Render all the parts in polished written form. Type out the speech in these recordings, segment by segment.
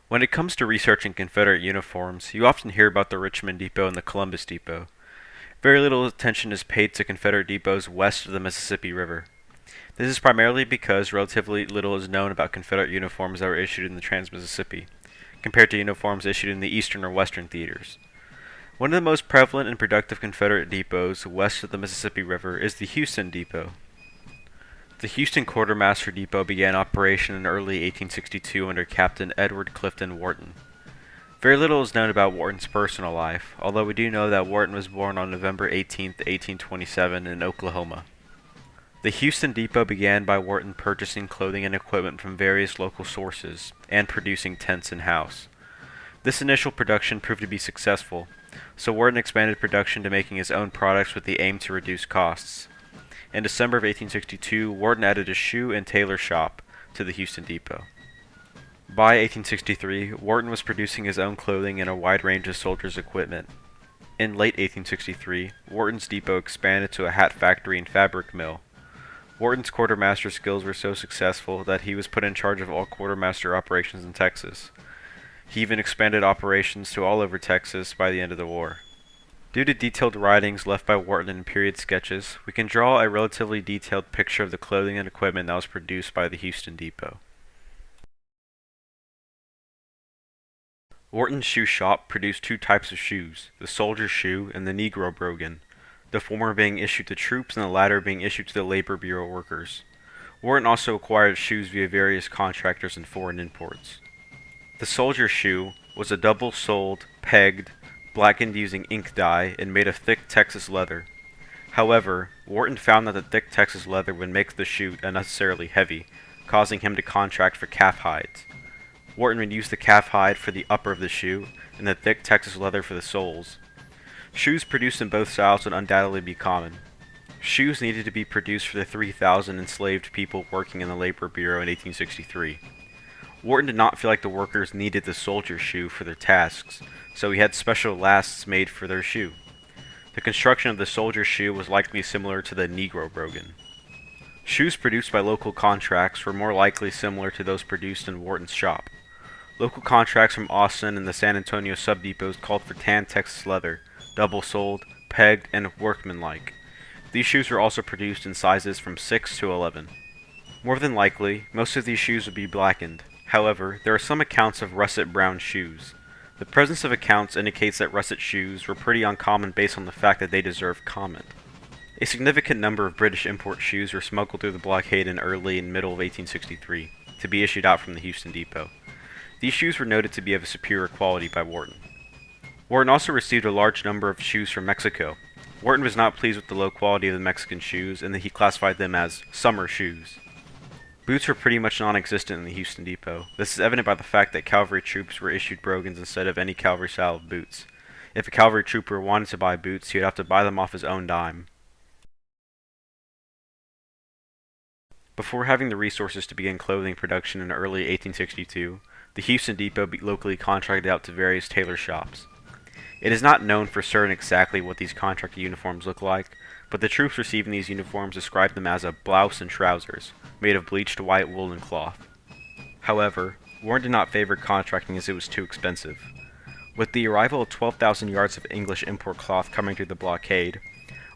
When it comes to researching Confederate uniforms, you often hear about the Richmond Depot and the Columbus Depot. Very little attention is paid to Confederate depots west of the Mississippi River. This is primarily because relatively little is known about Confederate uniforms that were issued in the Trans-Mississippi, compared to uniforms issued in the eastern or western theaters. One of the most prevalent and productive Confederate depots west of the Mississippi River is the Houston Depot. The Houston Quartermaster Depot began operation in early 1862 under Captain Edward Clifton Wharton. Very little is known about Wharton's personal life, although we do know that Wharton was born on November 18, 1827 in Oklahoma. The Houston Depot began by Wharton purchasing clothing and equipment from various local sources and producing tents in-house. This initial production proved to be successful, so Wharton expanded production to making his own products with the aim to reduce costs. In December of 1862, Wharton added a shoe and tailor shop to the Houston Depot. By 1863, Wharton was producing his own clothing and a wide range of soldiers' equipment. In late 1863, Wharton's depot expanded to a hat factory and fabric mill. Wharton's quartermaster skills were so successful that he was put in charge of all quartermaster operations in Texas. He even expanded operations to all over Texas by the end of the war. Due to detailed writings left by Wharton in period sketches, we can draw a relatively detailed picture of the clothing and equipment that was produced by the Houston Depot. Wharton's shoe shop produced two types of shoes, the soldier's shoe and the Negro brogan, the former being issued to troops and the latter being issued to the Labor Bureau workers. Wharton also acquired shoes via various contractors and foreign imports. The soldier's shoe was a double-soled, pegged, blackened using ink dye and made of thick Texas leather. However, Wharton found that the thick Texas leather would make the shoe unnecessarily heavy, causing him to contract for calf hides. Wharton would use the calf hide for the upper of the shoe and the thick Texas leather for the soles. Shoes produced in both styles would undoubtedly be common. Shoes needed to be produced for the 3,000 enslaved people working in the Labor Bureau in 1863. Wharton did not feel like the workers needed the soldier's shoe for their tasks, so he had special lasts made for their shoe. The construction of the soldier's shoe was likely similar to the Negro brogan. Shoes produced by local contracts were more likely similar to those produced in Wharton's shop. Local contracts from Austin and the San Antonio subdepots called for tan Texas leather, double-soled, pegged, and workmanlike. These shoes were also produced in sizes from 6 to 11. More than likely, most of these shoes would be blackened. However, there are some accounts of russet brown shoes. The presence of accounts indicates that russet shoes were pretty uncommon based on the fact that they deserve comment. A significant number of British import shoes were smuggled through the blockade in early and middle of 1863 to be issued out from the Houston Depot. These shoes were noted to be of a superior quality by Wharton. Wharton also received a large number of shoes from Mexico. Wharton was not pleased with the low quality of the Mexican shoes and that he classified them as summer shoes. Boots were pretty much non-existent in the Houston Depot. This is evident by the fact that cavalry troops were issued brogans instead of any cavalry style of boots. If a cavalry trooper wanted to buy boots, he would have to buy them off his own dime. Before having the resources to begin clothing production in early 1862, the Houston Depot locally contracted out to various tailor shops. It is not known for certain exactly what these contracted uniforms look like, but the troops receiving these uniforms described them as a blouse and trousers, made of bleached white woolen cloth. However, Wharton did not favor contracting as it was too expensive. With the arrival of 12,000 yards of English import cloth coming through the blockade,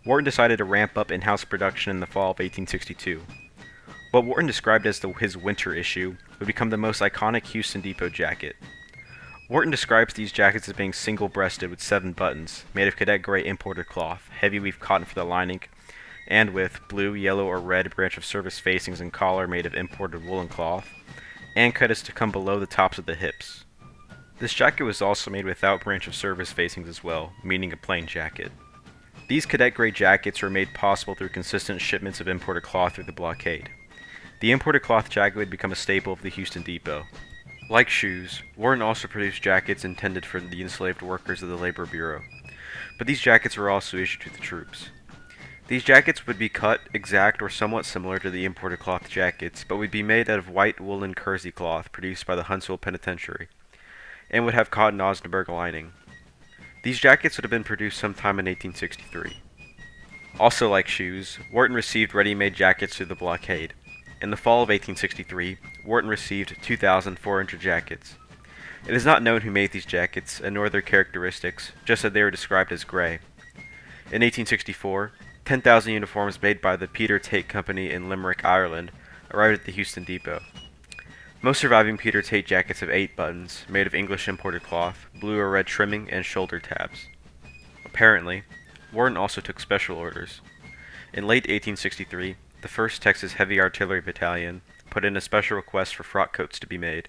Wharton decided to ramp up in-house production in the fall of 1862. What Wharton described as his winter issue would become the most iconic Houston Depot jacket. Wharton describes these jackets as being single-breasted with 7 buttons, made of cadet gray imported cloth, heavy weave cotton for the lining, and with blue, yellow, or red branch of service facings and collar made of imported woolen cloth, and cutters to come below the tops of the hips. This jacket was also made without branch of service facings as well, meaning a plain jacket. These cadet gray jackets were made possible through consistent shipments of imported cloth through the blockade. The imported cloth jacket would become a staple of the Houston Depot. Like shoes, Wharton also produced jackets intended for the enslaved workers of the Labor Bureau, but these jackets were also issued to the troops. These jackets would be cut, exact, or somewhat similar to the imported cloth jackets, but would be made out of white woolen kersey cloth produced by the Huntsville Penitentiary, and would have cotton Osnaburg lining. These jackets would have been produced sometime in 1863. Also like shoes, Wharton received ready-made jackets through the blockade. In the fall of 1863, Wharton received 2,400 jackets. It is not known who made these jackets, and nor their characteristics, just that they were described as gray. In 1864, 10,000 uniforms made by the Peter Tate Company in Limerick, Ireland, arrived at the Houston depot. Most surviving Peter Tate jackets have 8 buttons, made of English imported cloth, blue or red trimming, and shoulder tabs. Apparently, Warren also took special orders. In late 1863, the 1st Texas Heavy Artillery Battalion put in a special request for frock coats to be made.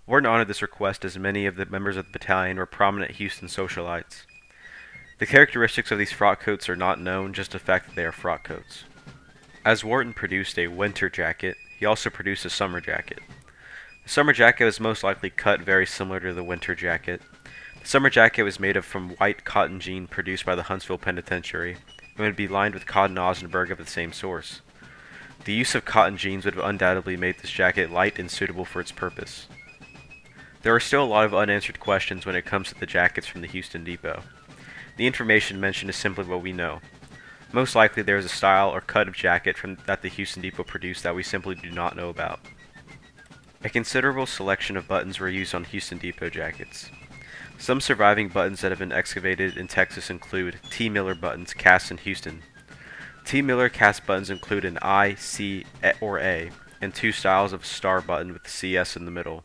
Warren honored this request as many of the members of the battalion were prominent Houston socialites. The characteristics of these frock coats are not known, just the fact that they are frock coats. As Wharton produced a winter jacket, he also produced a summer jacket. The summer jacket was most likely cut very similar to the winter jacket. The summer jacket was made from white cotton jean produced by the Huntsville Penitentiary, and would be lined with cotton Osnaburg of the same source. The use of cotton jeans would have undoubtedly made this jacket light and suitable for its purpose. There are still a lot of unanswered questions when it comes to the jackets from the Houston depot. The information mentioned is simply what we know. Most likely there is a style or cut of jacket that the Houston depot produced that we simply do not know about. A considerable selection of buttons were used on Houston depot jackets. Some surviving buttons that have been excavated in Texas include T. Miller buttons cast in Houston. T. Miller cast buttons include an I, C, or A, and 2 styles of star button with the CS in the middle.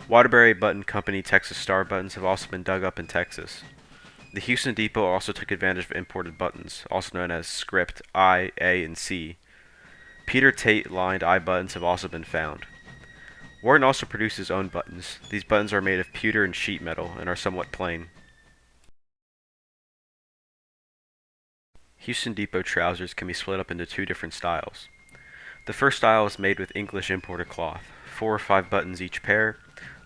Waterbury Button Company Texas star buttons have also been dug up in Texas. The Houston depot also took advantage of imported buttons, also known as script I, A, and C. Peter Tate lined I buttons have also been found. Warren also produced his own buttons. These buttons are made of pewter and sheet metal and are somewhat plain. Houston depot trousers can be split up into 2 different styles. The first style is made with English imported cloth, 4 or 5 buttons each pair,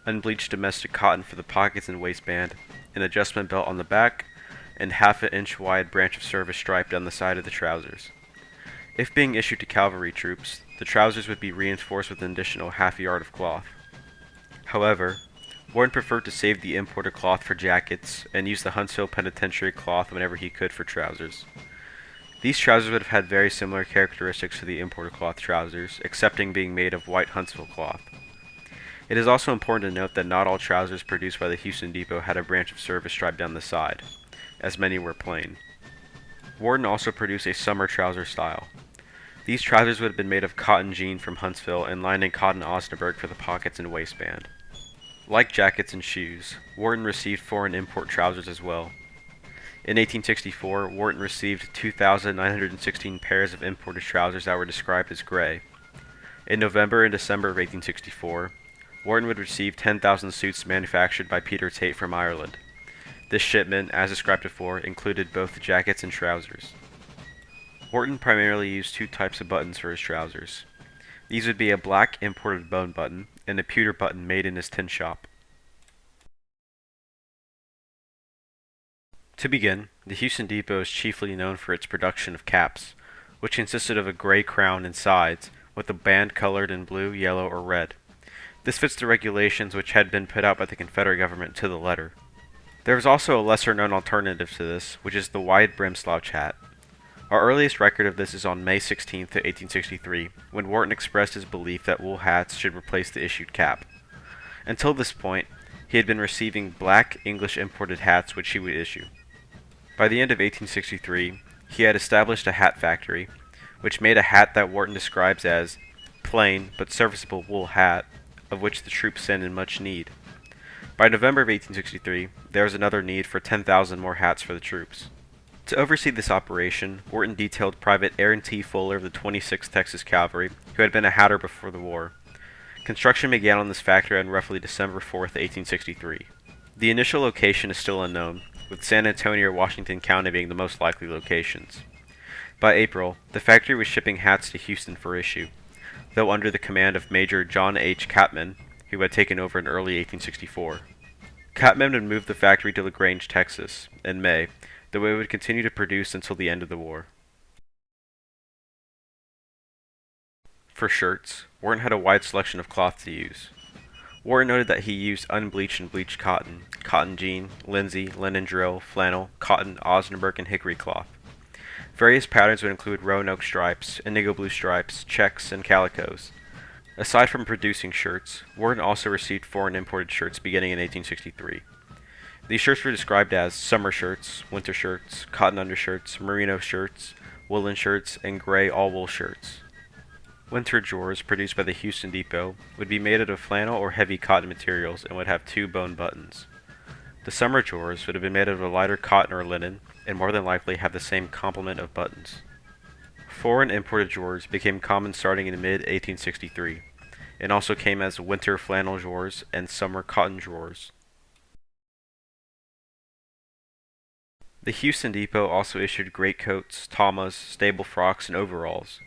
unbleached domestic cotton for the pockets and waistband, an adjustment belt on the back, and half-inch wide branch of service stripe down the side of the trousers. If being issued to cavalry troops, the trousers would be reinforced with an additional half yard of cloth. However, Warren preferred to save the imported cloth for jackets and use the Huntsville Penitentiary cloth whenever he could for trousers. These trousers would have had very similar characteristics to the imported cloth trousers, excepting being made of white Huntsville cloth. It is also important to note that not all trousers produced by the Houston depot had a branch of service stripe down the side, as many were plain. Warren also produced a summer trouser style. These trousers would have been made of cotton jean from Huntsville and lined in cotton Osnaburg for the pockets and waistband. Like jackets and shoes, Warren received foreign import trousers as well. In 1864, Warren received 2,916 pairs of imported trousers that were described as gray. In November and December of 1864, Warren would receive 10,000 suits manufactured by Peter Tate from Ireland. This shipment, as described before, included both jackets and trousers. Warren primarily used 2 types of buttons for his trousers. These would be a black imported bone button and a pewter button made in his tin shop. To begin, the Houston depot is chiefly known for its production of caps, which consisted of a gray crown and sides with a band colored in blue, yellow, or red. This fits the regulations which had been put out by the Confederate government to the letter. There is also a lesser-known alternative to this, which is the wide-brim slouch hat. Our earliest record of this is on May 16, 1863, when Wharton expressed his belief that wool hats should replace the issued cap. Until this point, he had been receiving black English imported hats which he would issue. By the end of 1863, he had established a hat factory, which made a hat that Wharton describes as plain but serviceable wool hat, of which the troops stand in much need. By November of 1863, there was another need for 10,000 more hats for the troops. To oversee this operation, Wharton detailed Private Aaron T. Fuller of the 26th Texas Cavalry, who had been a hatter before the war. Construction began on this factory on roughly December 4, 1863. The initial location is still unknown, with San Antonio or Washington County being the most likely locations. By April, the factory was shipping hats to Houston for issue, though under the command of Major John H. Capman, who had taken over in early 1864. Capman would move the factory to LaGrange, Texas, in May, though it would continue to produce until the end of the war. For shirts, Wharton had a wide selection of cloth to use. Wharton noted that he used unbleached and bleached cotton, cotton jean, linsey, linen drill, flannel, cotton, Osnaburg, and hickory cloth. Various patterns would include Roanoke stripes, indigo blue stripes, checks, and calicos. Aside from producing shirts, Warren also received foreign imported shirts beginning in 1863. These shirts were described as summer shirts, winter shirts, cotton undershirts, merino shirts, woolen shirts, and gray all-wool shirts. Winter drawers produced by the Houston Depot would be made out of flannel or heavy cotton materials and would have two bone buttons. The summer drawers would have been made out of a lighter cotton or linen and more than likely have the same complement of buttons. Foreign imported drawers became common starting in mid-1863 and also came as winter flannel drawers and summer cotton drawers. The Houston Depot also issued greatcoats, tamas, stable frocks, and overalls.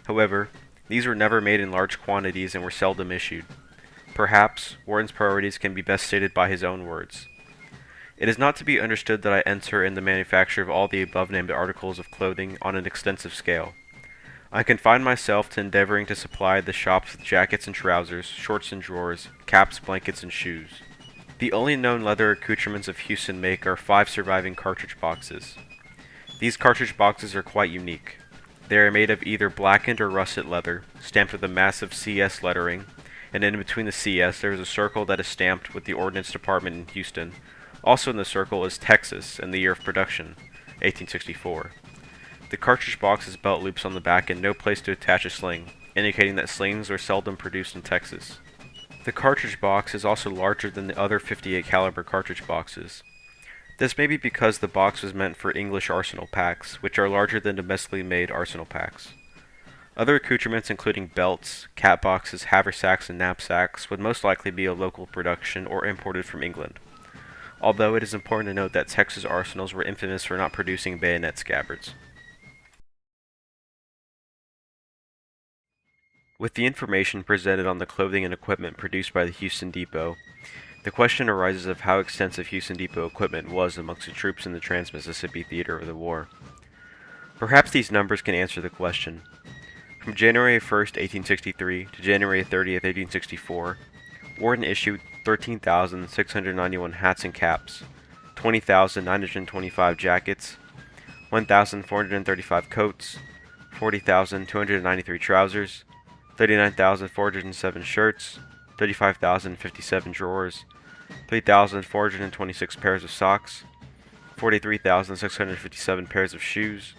However, these were never made in large quantities and were seldom issued. Perhaps, Warren's priorities can be best stated by his own words. It is not to be understood that I enter in the manufacture of all the above-named articles of clothing on an extensive scale. I confine myself to endeavoring to supply the shops with jackets and trousers, shorts and drawers, caps, blankets, and shoes. The only known leather accoutrements of Houston make are 5 surviving cartridge boxes. These cartridge boxes are quite unique. They are made of either blackened or russet leather, stamped with a massive CS lettering, and in between the CS there is a circle that is stamped with the Ordnance Department in Houston. Also in the circle is Texas and the year of production, 1864. The cartridge box has belt loops on the back and no place to attach a sling, indicating that slings are seldom produced in Texas. The cartridge box is also larger than the other .58 caliber cartridge boxes. This may be because the box was meant for English arsenal packs, which are larger than domestically made arsenal packs. Other accoutrements including belts, cap boxes, haversacks, and knapsacks would most likely be of local production or imported from England. Although it is important to note that Texas arsenals were infamous for not producing bayonet scabbards. With the information presented on the clothing and equipment produced by the Houston Depot, the question arises of how extensive Houston Depot equipment was amongst the troops in the Trans-Mississippi theater of the war. Perhaps these numbers can answer the question. From January 1st, 1863 to January 30th, 1864, Warren issued 13,691 hats and caps, 20,925 jackets, 1,435 coats, 40,293 trousers, 39,407 shirts, 35,057 drawers, 3,426 pairs of socks, 43,657 pairs of shoes,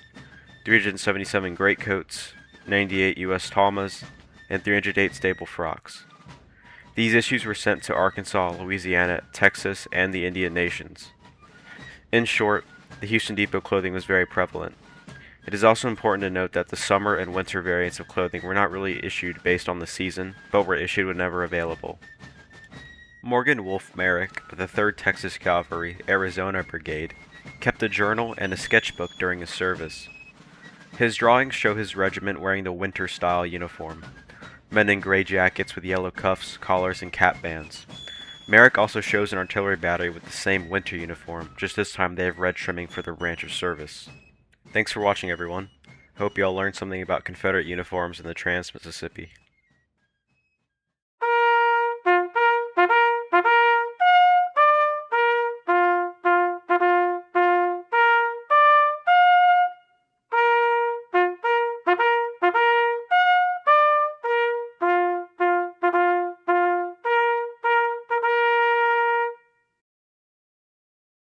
377 greatcoats, 98 U.S. tamas, and 308 stable frocks. These issues were sent to Arkansas, Louisiana, Texas, and the Indian nations. In short, the Houston Depot clothing was very prevalent. It is also important to note that the summer and winter variants of clothing were not really issued based on the season, but were issued whenever available. Morgan Wolfe Merrick of the 3rd Texas Cavalry, Arizona Brigade, kept a journal and a sketchbook during his service. His drawings show his regiment wearing the winter-style uniform, men in gray jackets with yellow cuffs, collars, and cap bands. Merrick also shows an artillery battery with the same winter uniform, just this time they have red trimming for their branch of service. Thanks for watching, everyone. Hope you all learned something about Confederate uniforms in the Trans-Mississippi.